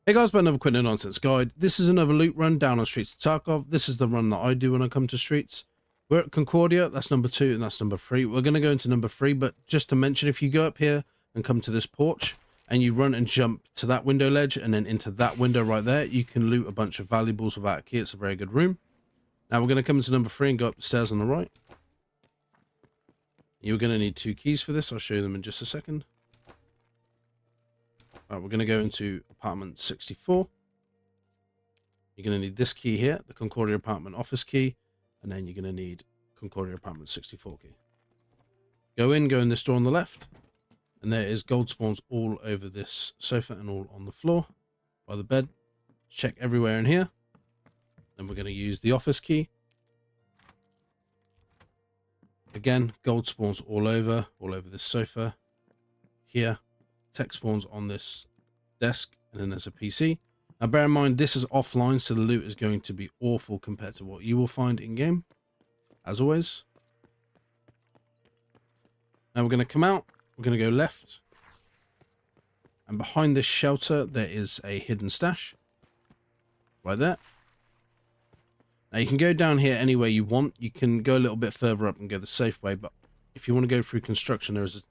Hey guys, but another quick no nonsense guide. This is another loot run down on Streets of Tarkov. This is the run that I do when I come to Streets. We're at Concordia, that's number 2 and that's number 3. We're going to go into number 3, but just to mention, if you go up here and come to this porch and you run and jump to that window ledge and then into that window right there, you can loot a bunch of valuables without a key. It's a very good room. Now we're going to come into number 3 and go up the stairs on the right. You're going to need 2 keys for this. I'll show you them in just a second. Alright, we're going to go into apartment 64. You're going to need this key here, the Concordia apartment office key, and then you're going to need Concordia apartment 64 key. Go in this door on the left, and there is gold spawns all over this sofa and all on the floor by the bed. Check everywhere in here. Then we're going to use the office key. Again, gold spawns all over this sofa. Here, tech spawns on this desk, and then there's a PC. Now bear in mind, this is offline, so the loot is going to be awful compared to what you will find in-game, as always. Now we're going to come out, we're going to go left, and behind this shelter there is a hidden stash, right there. Now you can go down here any way you want. You can go a little bit further up and go the safe way, but if you want to go through construction, there is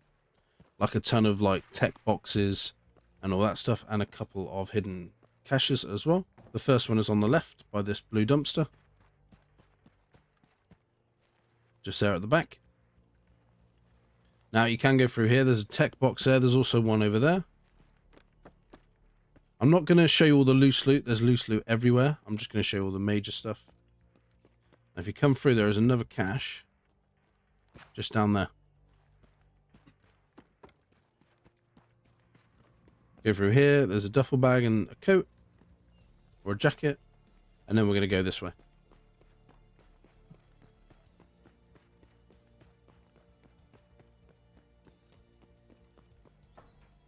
like a ton of like tech boxes and all that stuff, and a couple of hidden caches as well. The first one is on the left by this blue dumpster, just there at the back. Now you can go through here. There's a tech box there. There's also one over there. I'm not going to show you all the loose loot. There's loose loot everywhere. I'm just going to show you all the major stuff. Now if you come through, there is another cache just down there. Go through here. There's a duffel bag and a coat or a jacket, and then we're going to go this way.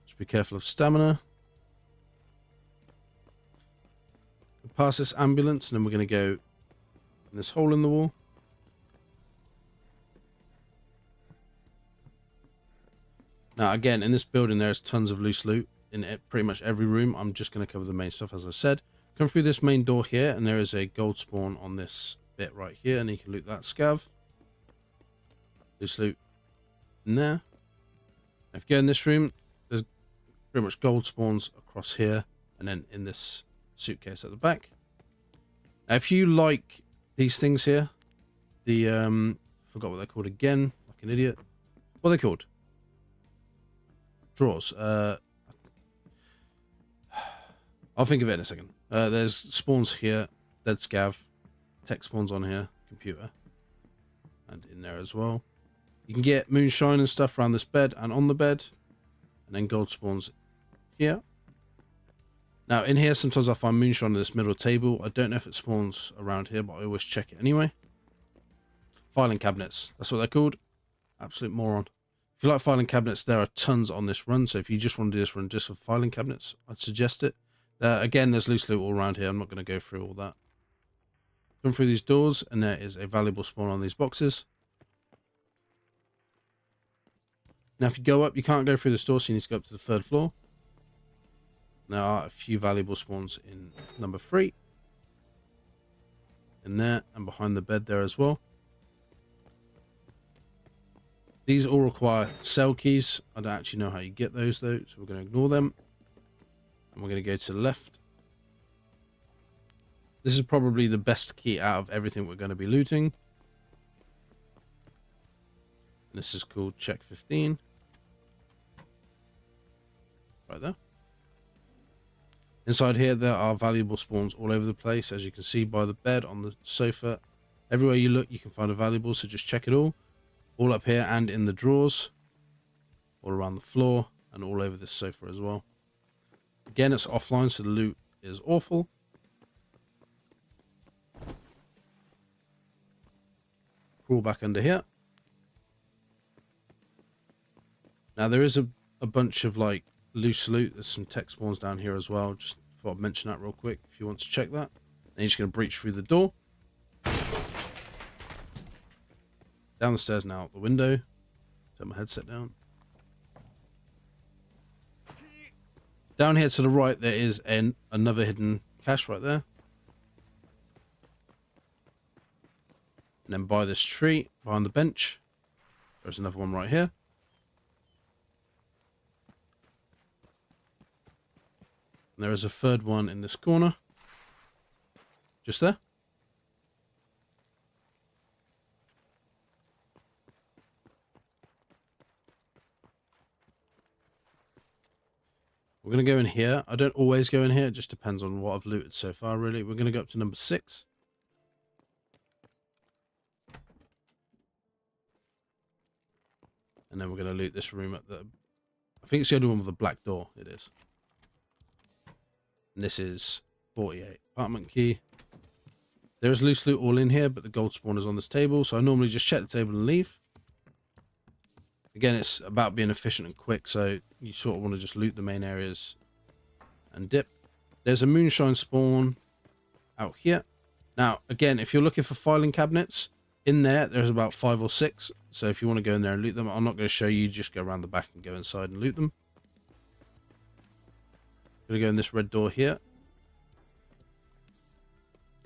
Just be careful of stamina. We'll pass this ambulance, and then we're going to go in this hole in the wall. Now again, in this building there's tons of loose loot in pretty much every room. I'm just going to cover the main stuff, as I said. Come through this main door here, and there is a gold spawn on this bit right here, and you can loot that scav. Loose loot in there. If you go in this room, there's pretty much gold spawns across here, and then in this suitcase at the back. Now, if you like these things here, the forgot what they're called again, like an idiot. What are they called? Drawers. I'll think of it in a second. There's spawns here, dead scav, tech spawns on here, computer, and in there as well. You can get moonshine and stuff around this bed and on the bed, and then gold spawns here. Now in here, sometimes I find moonshine on this middle table. I don't know if it spawns around here, but I always check it anyway. Filing cabinets, that's what they're called. Absolute moron. If you like filing cabinets, there are tons on this run, so if you just want to do this run just for filing cabinets, I'd suggest it. Again, there's loose loot all around here. I'm not going to go through all that. Come through these doors, and there is a valuable spawn on these boxes. Now, if you go up, you can't go through this door, so you need to go up to the 3rd floor. There are a few valuable spawns in number 3. In there, and behind the bed there as well. These all require cell keys. I don't actually know how you get those, though, so we're going to ignore them. And we're going to go to the left. This is probably the best key out of everything we're going to be looting. And this is called Check 15. Right there. Inside here, there are valuable spawns all over the place. As you can see by the bed, on the sofa. Everywhere you look, you can find a valuable, so just check it all. All up here and in the drawers. All around the floor and all over this sofa as well. Again, it's offline, so the loot is awful. Crawl back under here. Now, there is a bunch of, like, loose loot. There's some tech spawns down here as well. Just thought I'd mention that real quick if you want to check that. Then you're just going to breach through the door. Down the stairs now, out the window. Turn my headset down. Down here to the right, there is another hidden cache right there. And then by this tree, behind the bench, there's another one right here. And there is a third one in this corner. Just there. We're going to go in here. I don't always go in here. It just depends on what I've looted so far, really. We're going to go up to number 6. And then we're going to loot this room at the... I think it's the only one with a black door. It is. And this is 48. Apartment key. There is loose loot all in here, but the gold spawn is on this table. So I normally just check the table and leave. Again, it's about being efficient and quick, so you sort of want to just loot the main areas and dip. There's a moonshine spawn out here. Now, again, if you're looking for filing cabinets, in there's about 5 or 6. So if you want to go in there and loot them, I'm not going to show you. Just go around the back and go inside and loot them. I'm going to go in this red door here.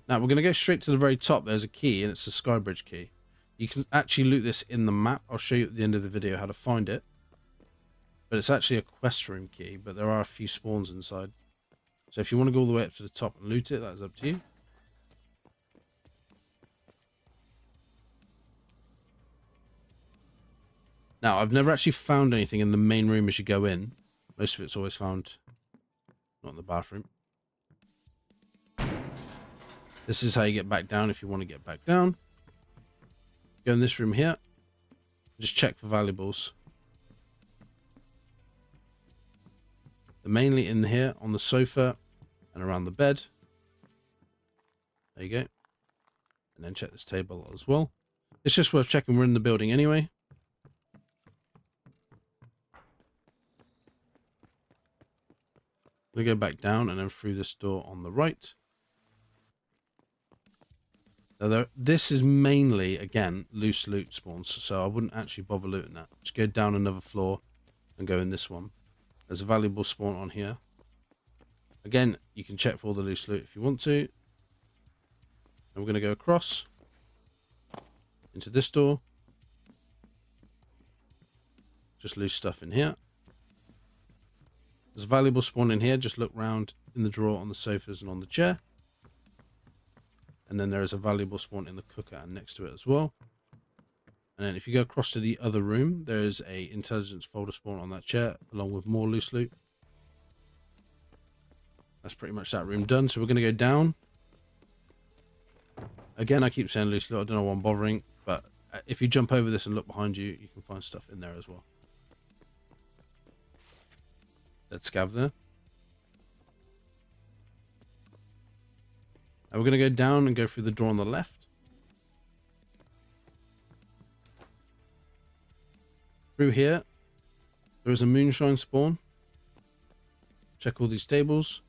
Now, we're going to go straight to the very top. There's a key, and it's the Skybridge key. You can actually loot this in the map. I'll show you at the end of the video how to find it. But it's actually a quest room key, but there are a few spawns inside. So if you want to go all the way up to the top and loot it, that's up to you. Now, I've never actually found anything in the main room as you go in. Most of it's always found not in the bathroom. This is how you get back down if you want to get back down. Go in this room here. Just check for valuables. They're mainly in here on the sofa and around the bed. There you go. And then check this table as well. It's just worth checking. We're in the building anyway. I'm going to go back down and then through this door on the right. Now this is mainly, again, loose loot spawns, so I wouldn't actually bother looting that. Just go down another floor and go in this one. There's a valuable spawn on here. Again, you can check for all the loose loot if you want to. And we're going to go across into this door. Just loose stuff in here. There's a valuable spawn in here. Just look round in the drawer on the sofas and on the chair. And then there is a valuable spawn in the cooker and next to it as well. And then if you go across to the other room, there is a intelligence folder spawn on that chair, along with more loose loot. That's pretty much that room done. So we're going to go down. Again, I keep saying loose loot. I don't know why I'm bothering. But if you jump over this and look behind you, you can find stuff in there as well. Let's scav there. And we're going to go down and go through the door on the left. Through here, there is a moonshine spawn. Check all these tables.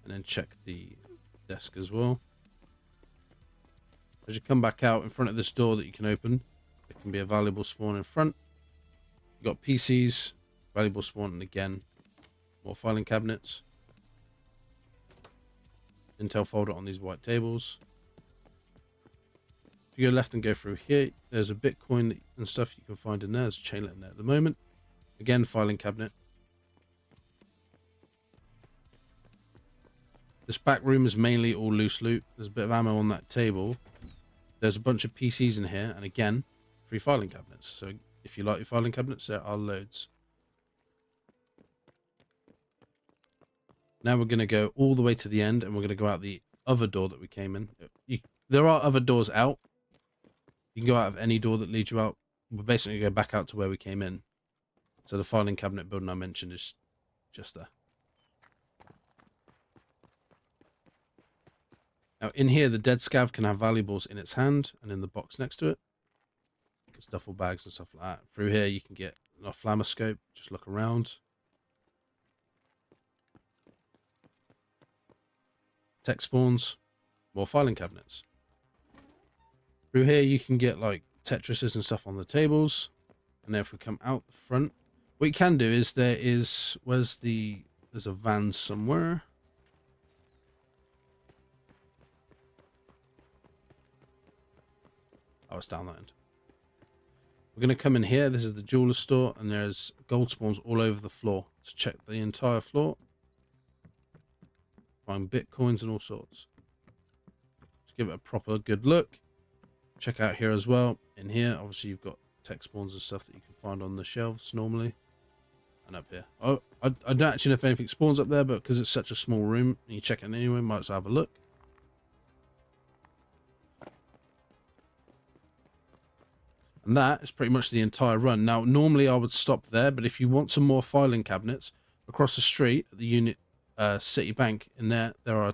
And then check the desk as well. As you come back out in front of this door that you can open, there can be a valuable spawn in front. You've got PCs, valuable spawn, and again, more filing cabinets. Intel folder on these white tables. If you go left and go through here, there's a Bitcoin and stuff you can find in there. There's a chainlet in there at the moment. Again, filing cabinet. This back room is mainly all loose loot. There's a bit of ammo on that table. There's a bunch of PCs in here, and again, 3 filing cabinets. So if you like your filing cabinets, there are loads. Now we're going to go all the way to the end, and we're going to go out the other door that we came in. There are other doors out. You can go out of any door that leads you out. We're basically go back out to where we came in. So the filing cabinet building I mentioned is just there. Now in here, the dead scav can have valuables in its hand and in the box next to it. There's duffel bags and stuff like that. Through here, you can get a flammoscope. Just look around. Tech spawns, more filing cabinets. Through here, you can get like Tetrises and stuff on the tables. And then if we come out the front, what you can do is where's the there's a van somewhere. Oh, it's down that end. We're going to come in here. This is the jeweler store, and there's gold spawns all over the floor. To check the entire floor. Find bitcoins and all sorts. Just give it a proper good look. Check out here as well. In here, obviously, you've got tech spawns and stuff that you can find on the shelves normally. And up here. Oh, I don't actually know if anything spawns up there, but because it's such a small room, and you check it anyway, might as well have a look. And that is pretty much the entire run. Now, normally I would stop there, but if you want some more filing cabinets, across the street at the Unit City Bank, in there are, I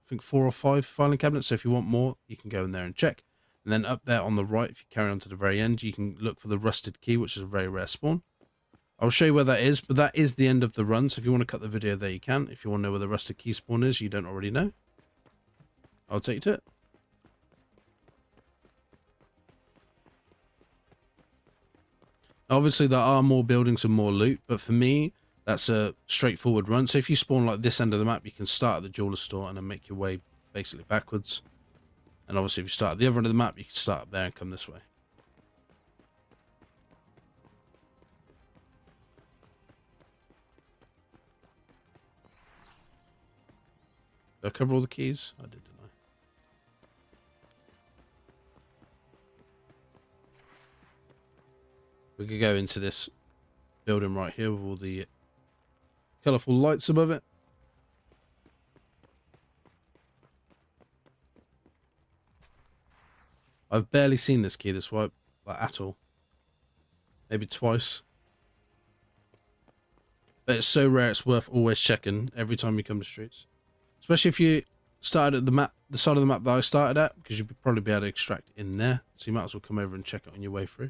think, 4 or 5 filing cabinets. So if you want more, you can go in there and check. And then up there on the right, if you carry on to the very end, you can look for the rusted key, which is a very rare spawn. I'll show you where that is, but that is the end of the run. So if you want to cut the video there, you can. If you want to know where the rusted key spawn is, you don't already know, I'll take you to it. Obviously, there are more buildings and more loot, but for me, that's a straightforward run. So if you spawn like this end of the map, you can start at the jeweler store and then make your way basically backwards. And obviously, if you start at the other end of the map, you can start up there and come this way. Did I cover all the keys? I did, didn't I? We could go into this building right here with all the colourful lights above it. I've barely seen this key this way, like, at all. Maybe twice. But it's so rare, it's worth always checking every time you come to streets. Especially if you started at the side of the map that I started at, because you'd probably be able to extract in there. So you might as well come over and check it on your way through.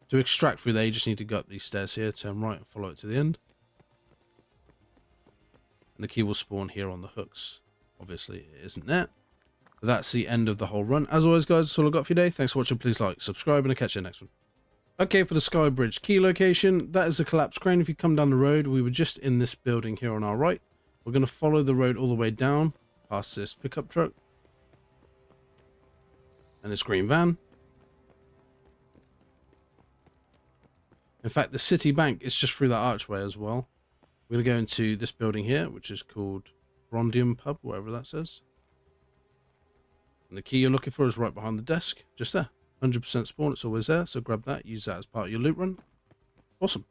To extract through there, you just need to go up these stairs here, turn right and follow it to the end. And the key will spawn here on the hooks. Obviously, it isn't there. But that's the end of the whole run. As always, guys, that's all I've got for you today. Thanks for watching. Please like, subscribe, and I'll catch you in the next one. Okay, for the Sky Bridge key location, that is the collapsed crane. If you come down the road, we were just in this building here on our right. We're going to follow the road all the way down, past this pickup truck. And this green van. In fact, the City Bank is just through that archway as well. We're going to go into this building here, which is called Brondium Pub, whatever that says. And the key you're looking for is right behind the desk, just there. 100% spawn, it's always there, so grab that, use that as part of your loot run. Awesome.